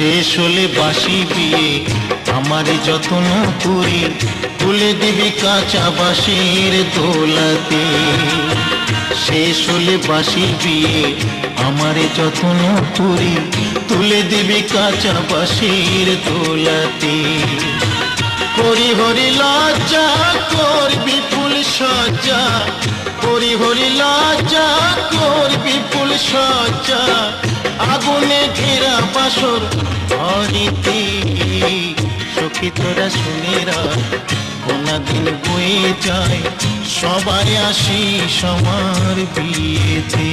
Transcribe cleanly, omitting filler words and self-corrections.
শেষ হলে বাসি বিয়ে আমার যত্ন করি, তুলে দিবি কাঁচা বাঁশের দোলাতে। শেষ হলে বাসি বিয়ে আমার যত্ন করি, তুলে দিবি কাঁচা বাঁশের দোলাতে। হরি হরি লজ্জা করবি ফুল সজ্জা, হরি হরি লজ্জা করবি ফুল সজ্জা, আগুনে ঘেরা বাসর ঘরেতে। সখী তোরা শুনে রাখ, কোনা দিন বয়ে যায়, সবাই আসিস আমার বিয়েতে।